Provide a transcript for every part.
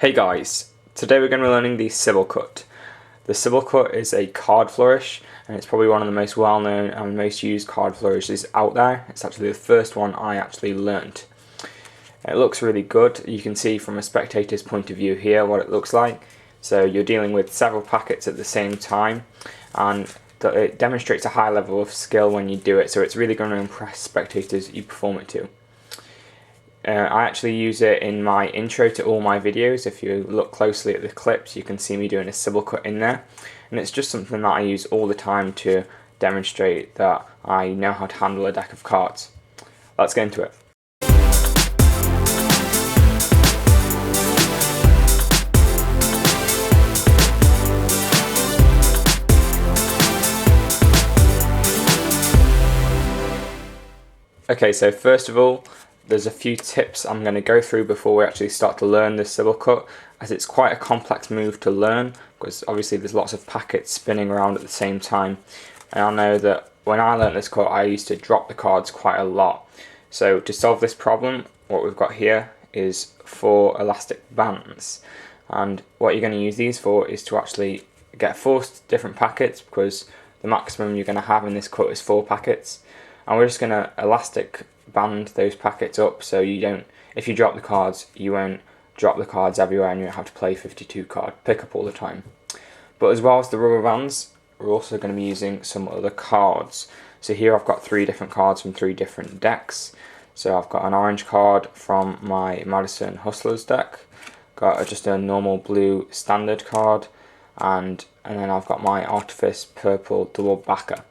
Hey guys, today we're going to be learning the Sybil cut. The Sybil cut is a card flourish, and it's probably one of the most well known and most used card flourishes out there. It's actually the first one I actually learnt. It looks really good. You can see from a spectator's point of view here what it looks like. So you're dealing with several packets at the same time, and it demonstrates a high level of skill when you do it, so it's really going to impress spectators you perform it to. I actually use it in my intro to all my videos. If you look closely at the clips, you can see me doing a Sybil cut in there, and it's just something that I use all the time to demonstrate that I know how to handle a deck of cards. Let's get into it. Okay, so first of all, there's a few tips I'm going to go through before we actually start to learn the Sybil cut, as it's quite a complex move to learn, because obviously there's lots of packets spinning around at the same time. And I know that when I learned this cut, I used to drop the cards quite a lot. So to solve this problem, what we've got here is 4 elastic bands. And what you're going to use these for is to actually get 4 different packets, because the maximum you're going to have in this cut is 4 packets. And we're just going to elastic band those packets up so you don't, if you drop the cards, you won't drop the cards everywhere and you won't have to play 52 card pickup all the time. But as well as the rubber bands, we're also going to be using some other cards. So here I've got 3 different cards from 3 different decks. So I've got an orange card from my Madison Hustlers deck, got just a normal blue standard card, and then I've got my Artifice purple double backer.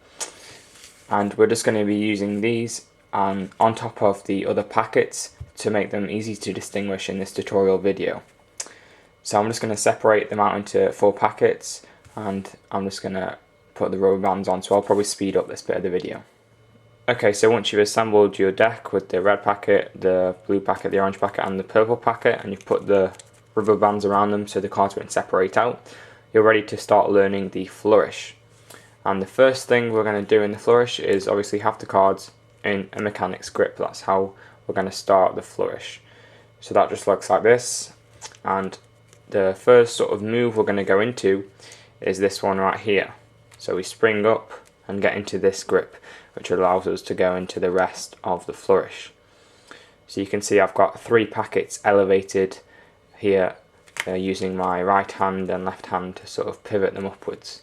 And we're just going to be using these on top of the other packets to make them easy to distinguish in this tutorial video. So I'm just going to separate them out into 4 packets, and I'm just going to put the rubber bands on, so I'll probably speed up this bit of the video. Okay, so once you've assembled your deck with the red packet, the blue packet, the orange packet and the purple packet, and you've put the rubber bands around them so the cards won't separate out, you're ready to start learning the Flourish. And the first thing we're going to do in the Flourish is obviously have the cards in a mechanic's grip. That's how we're going to start the Flourish. So that just looks like this, and the first sort of move we're going to go into is this one right here. So we spring up and get into this grip, which allows us to go into the rest of the Flourish. So you can see I've got 3 packets elevated here, using my right hand and left hand to sort of pivot them upwards.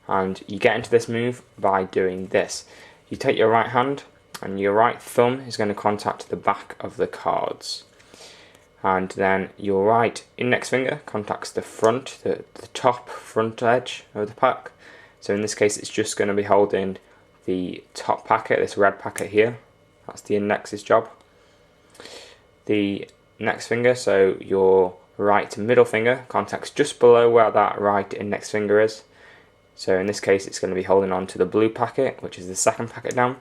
And you get into this move by doing this. You take your right hand and your right thumb is going to contact the back of the cards, and then your right index finger contacts the front, the top front edge of the pack. So in this case it's just going to be holding the top packet, this red packet here. That's the index's job. The next finger, so your right middle finger, contacts just below where that right index finger is. So in this case it's going to be holding on to the blue packet, which is the second packet down.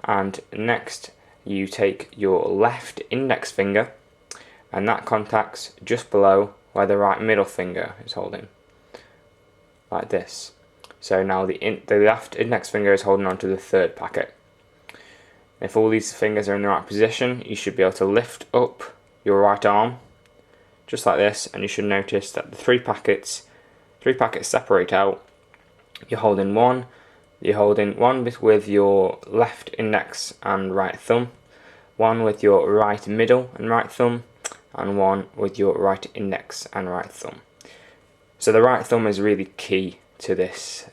And next you take your left index finger, and that contacts just below where the right middle finger is holding, like this. So now the left index finger is holding on to the third packet. If all these fingers are in the right position, you should be able to lift up your right arm, just like this, and you should notice that the 3 packets separate out. You're holding one with your left index and right thumb, one with your right middle and right thumb, and one with your right index and right thumb. So the right thumb is really key to this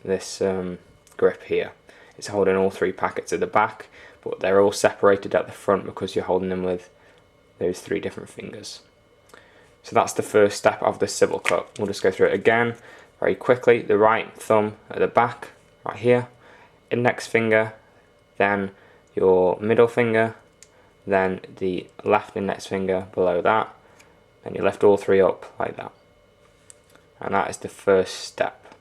grip here. It's holding all 3 packets at the back, but they're all separated at the front because you're holding them with those 3 different fingers. So that's the first step of the Sybil cut. We'll just go through it again very quickly. The right thumb at the back, right here, index finger, then your middle finger, then the left index finger below that, and you lift all 3 up like that. And that is the first step.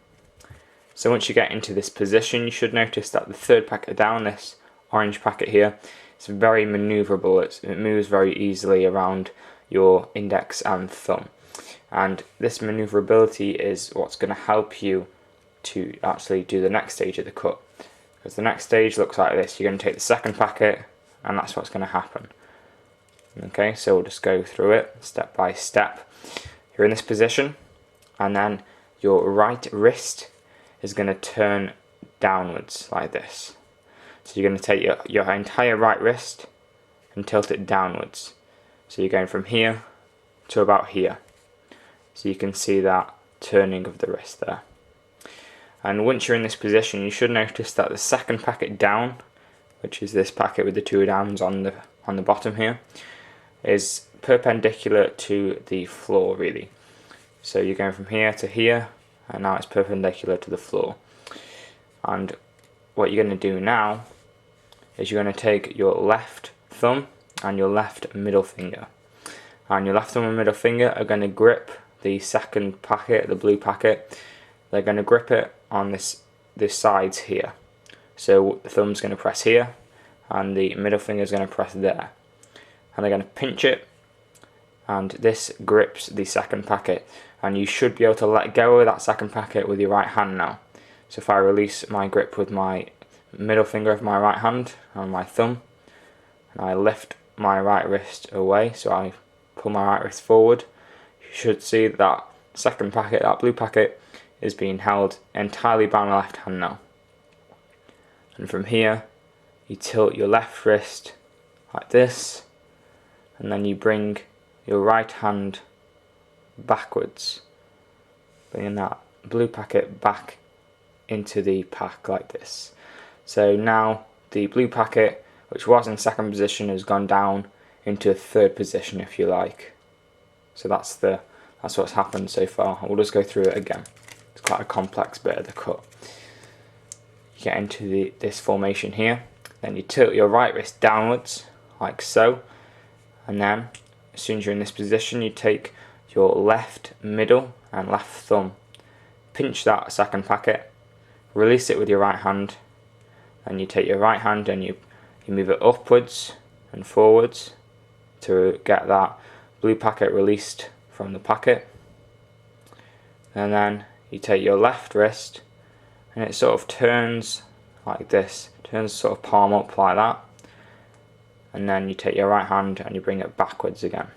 So once you get into this position, you should notice that the third packet down, this orange packet here, it's very maneuverable. It moves very easily around your index and thumb. And this maneuverability is what's going to help you to actually do the next stage of the cut. Because the next stage looks like this. You're going to take the second packet, and that's what's going to happen. Okay, so we'll just go through it step by step. You're in this position, and then your right wrist is going to turn downwards like this. So you're going to take your entire right wrist and tilt it downwards. So you're going from here to about here. So you can see that turning of the wrist there. And once you're in this position, you should notice that the second packet down, which is this packet with the two downs on the bottom here, is perpendicular to the floor really. So you're going from here to here, and now it's perpendicular to the floor. And what you're going to do now is you're going to take your left thumb and your left middle finger, and your left thumb and middle finger are going to grip the second packet, the blue packet. They're going to grip it on this sides here. So the thumb's going to press here, and the middle finger is going to press there, and they're going to pinch it, and this grips the second packet, and you should be able to let go of that second packet with your right hand now. So if I release my grip with my middle finger of my right hand and my thumb, and I lift my right wrist away, so I pull my right wrist forward, you should see that second packet, that blue packet, is being held entirely by my left hand now. And from here, you tilt your left wrist like this, and then you bring your right hand backwards, bringing that blue packet back into the pack like this. So now the blue packet, which was in second position, has gone down into third position, if you like. So that's what's happened so far. We'll just go through it again. It's quite a complex bit of the cut. You get into this formation here, then you tilt your right wrist downwards like so, and then as soon as you're in this position, you take your left middle and left thumb, pinch that second packet, release it with your right hand, and you take your right hand and you move it upwards and forwards to get that blue packet released from the packet. And then you take your left wrist and it sort of turns like this, turns sort of palm up like that, and then you take your right hand and you bring it backwards again.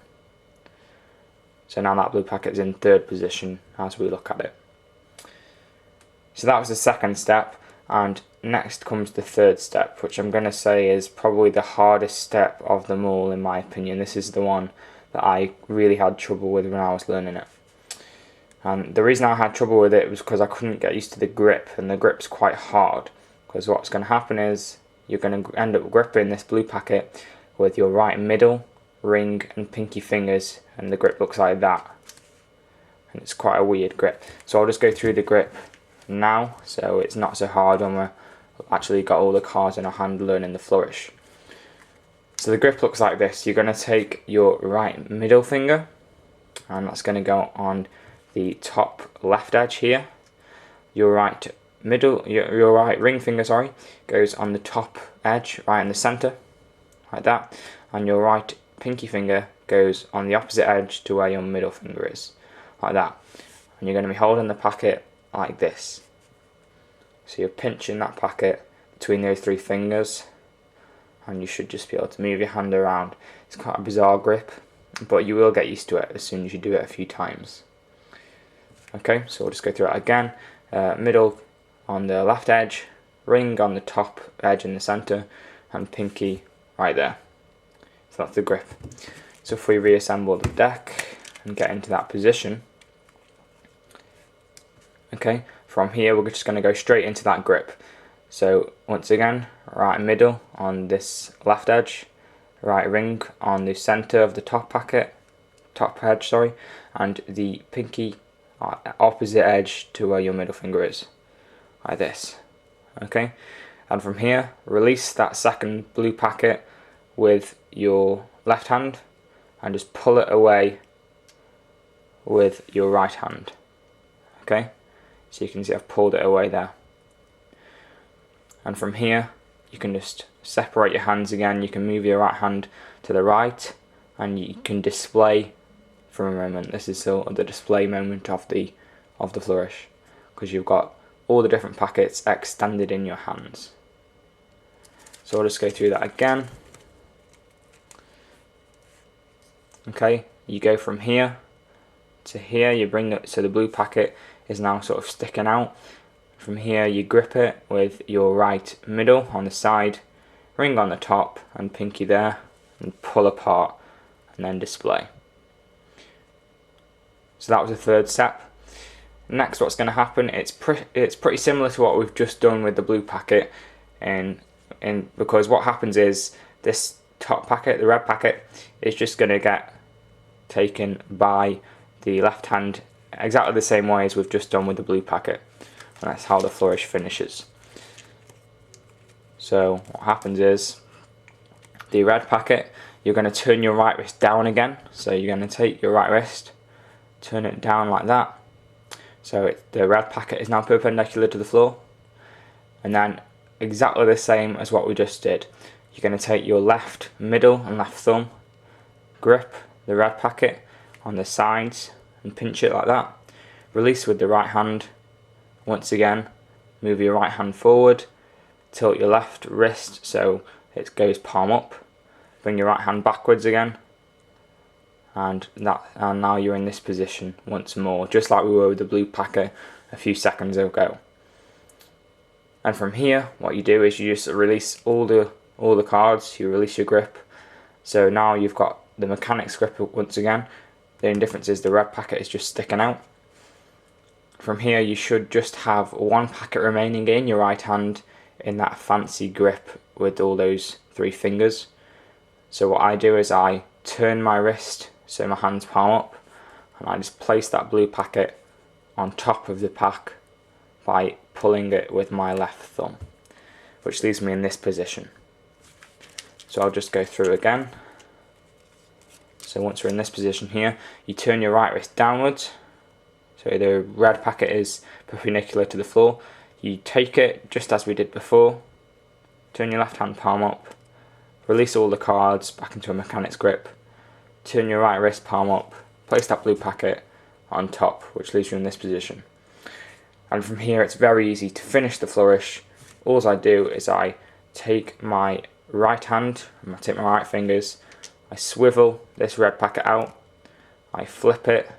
So now that blue packet is in third position as we look at it. So that was the second step, and next comes the third step, which I'm going to say is probably the hardest step of them all in my opinion. This is the one that I really had trouble with when I was learning it. And the reason I had trouble with it was because I couldn't get used to the grip, and the grip's quite hard, because what's going to happen is you're going to end up gripping this blue packet with your right middle, ring and pinky fingers, and the grip looks like that, and it's quite a weird grip. So I'll just go through the grip now, so it's not so hard when we've actually got all the cards in our hand learning the Flourish. So the grip looks like this. You're going to take your right middle finger, and that's going to go on the top left edge here. Your right ring finger, goes on the top edge, right in the center, like that, and your right pinky finger goes on the opposite edge to where your middle finger is, like that. And you're going to be holding the packet like this. So you're pinching that packet between those three fingers, and you should just be able to move your hand around. It's quite a bizarre grip, but you will get used to it as soon as you do it a few times. Okay, so we'll just go through it again. Middle on the left edge, ring on the top edge in the center, and pinky right there. So that's the grip. So if we reassemble the deck and get into that position, okay, from here we're just going to go straight into that grip. So once again, right middle on this left edge, right ring on the center of the top edge, and the pinky opposite edge to where your middle finger is, like this. Okay, and from here, release that second blue packet with your left hand and just pull it away with your right hand. Okay, so you can see I've pulled it away there. And from here, you can just separate your hands again. You can move your right hand to the right, and you can display for a moment. This is sort of the display moment of the Flourish, because you've got all the different packets extended in your hands. So I'll just go through that again. Okay, you go from here to here, you bring it so the blue packet is now sort of sticking out. From here you grip it with your right middle on the side, ring on the top and pinky there, and pull apart and then display. So that was the third step. Next, what's going to happen, it's pretty similar to what we've just done with the blue packet, and because what happens is this top packet, the red packet, is just going to get taken by the left hand exactly the same way as we've just done with the blue packet, and that's how the Flourish finishes. So what happens is the red packet, you're going to turn your right wrist down again, so you're going to take your right wrist, turn it down like that, so the red packet is now perpendicular to the floor, and then exactly the same as what we just did, you're going to take your left middle and left thumb, grip the red packet on the sides and pinch it like that, release with the right hand, once again move your right hand forward, tilt your left wrist so it goes palm up, bring your right hand backwards again, and now you're in this position once more, just like we were with the blue packet a few seconds ago. And from here, what you do is you just release all the cards, you release your grip. So now you've got the mechanics grip once again. The only difference is the red packet is just sticking out. From here, you should just have one packet remaining in your right hand in that fancy grip with all those three fingers. So what I do is I turn my wrist so my hand's palm up, and I just place that blue packet on top of the pack by pulling it with my left thumb, which leaves me in this position. So I'll just go through again. So once we're in this position here, you turn your right wrist downwards, so the red packet is perpendicular to the floor. You take it just as we did before, turn your left hand palm up, release all the cards back into a mechanics grip, turn your right wrist palm up, place that blue packet on top, which leaves you in this position. And from here it's very easy to finish the Flourish. All I do is I take my right hand, I take my right fingers, I swivel this red packet out, I flip it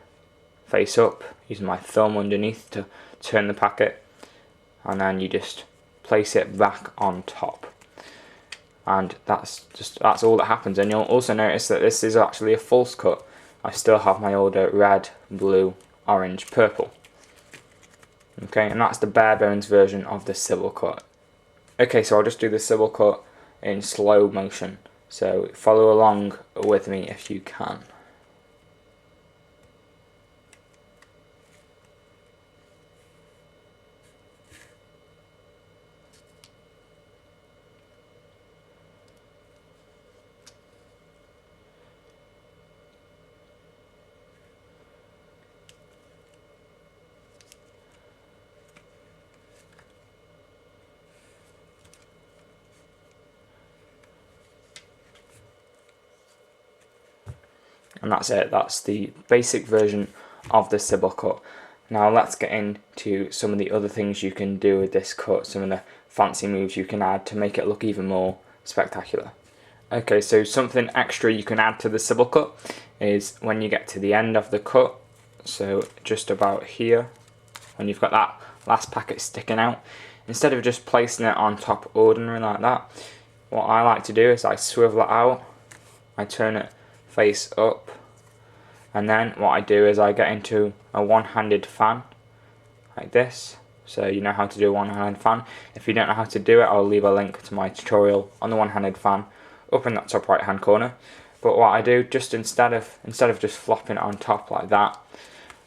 face up using my thumb underneath to turn the packet, and then you just place it back on top. And that's all that happens. And you'll also notice that this is actually a false cut. I still have my order red, blue, orange, purple. Okay, and that's the bare bones version of the Sybil cut. Okay, so I'll just do the Sybil cut in slow motion. So follow along with me if you can. And that's it, that's the basic version of the Sybil cut. Now let's get into some of the other things you can do with this cut, some of the fancy moves you can add to make it look even more spectacular. Okay, so something extra you can add to the Sybil cut is when you get to the end of the cut, so just about here, when you've got that last packet sticking out, instead of just placing it on top ordinary like that, what I like to do is I swivel it out, I turn it face up, and then what I do is I get into a one-handed fan like this. So you know how to do a one-handed fan. If you don't know how to do it, I'll leave a link to my tutorial on the one-handed fan up in that top right hand corner. But what I do, just instead of just flopping it on top like that,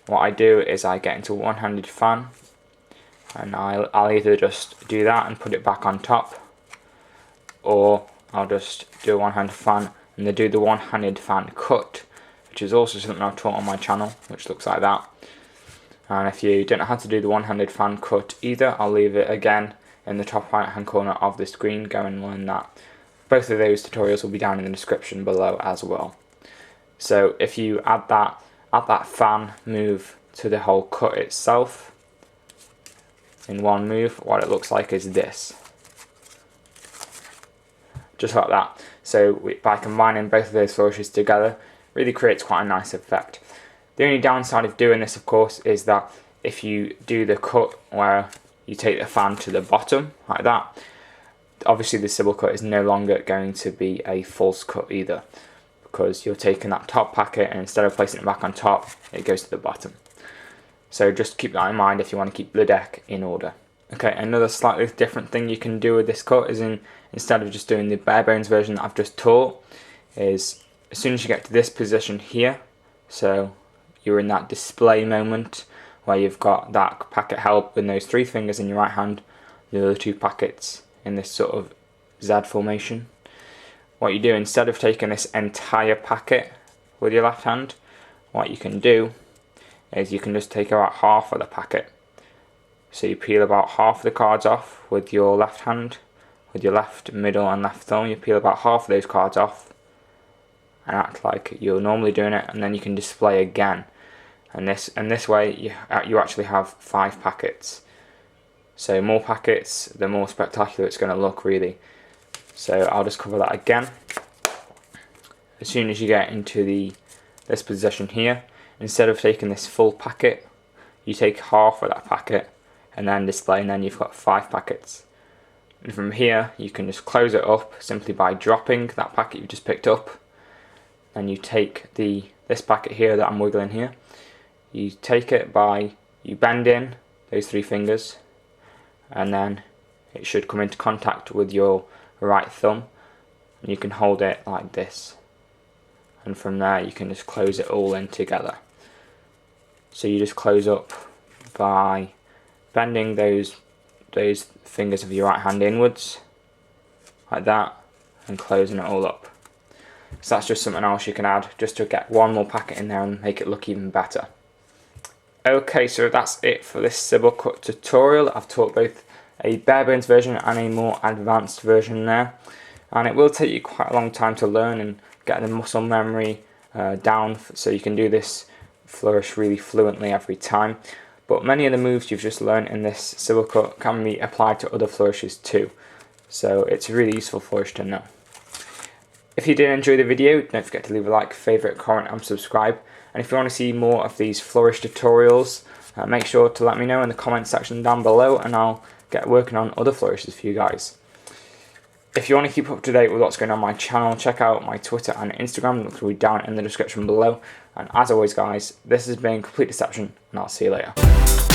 what I do is I get into a one-handed fan, and I'll either just do that and put it back on top, or I'll just do a one-handed fan and they do the one-handed fan cut, which is also something I've taught on my channel, which looks like that. And if you don't know how to do the one-handed fan cut either, I'll leave it again in the top right hand corner of the screen. Go and learn that. Both of those tutorials will be down in the description below as well. So if you add that fan move to the whole cut itself in one move, what it looks like is this. Just like that. So by combining both of those flourishes together, really creates quite a nice effect. The only downside of doing this, of course, is that if you do the cut where you take the fan to the bottom like that, obviously the Sybil cut is no longer going to be a false cut either, because you're taking that top packet and instead of placing it back on top, it goes to the bottom. So just keep that in mind if you want to keep the deck in order. Okay, another slightly different thing you can do with this cut is instead of just doing the bare bones version that I've just taught, is as soon as you get to this position here, so you're in that display moment where you've got that packet held with those 3 fingers in your right hand, the other 2 packets in this sort of Z formation. What you do, instead of taking this entire packet with your left hand, what you can do is you can just take about half of the packet. So you peel about half of the cards off with your left hand, with your left middle and left thumb. You peel about half of those cards off and act like you're normally doing it, and then you can display again. And this way you actually have 5 packets. So more packets, the more spectacular it's going to look, really. So I'll just cover that again. As soon as you get into this position here, instead of taking this full packet, you take half of that packet and then display, and then you've got 5 packets. And from here you can just close it up simply by dropping that packet you've just picked up. And you take this packet here that I'm wiggling here, you take it by, you bend in those 3 fingers, and then it should come into contact with your right thumb, and you can hold it like this, and from there you can just close it all in together. So you just close up by bending those fingers of your right hand inwards like that and closing it all up. So that's just something else you can add just to get one more packet in there and make it look even better. Okay, so that's it for this Sybil cut tutorial. I've taught both a bare bones version and a more advanced version there, and it will take you quite a long time to learn and get the muscle memory down so you can do this flourish really fluently every time. But many of the moves you've just learned in this Sybil cut can be applied to other flourishes too, so it's a really useful flourish to know. If you did enjoy the video, don't forget to leave a like, favourite, comment and subscribe. And if you want to see more of these flourish tutorials, make sure to let me know in the comment section down below, and I'll get working on other flourishes for you guys. If you want to keep up to date with what's going on my channel, check out my Twitter and Instagram, look through down in the description below. And as always guys, this has been Complete Deception, and I'll see you later.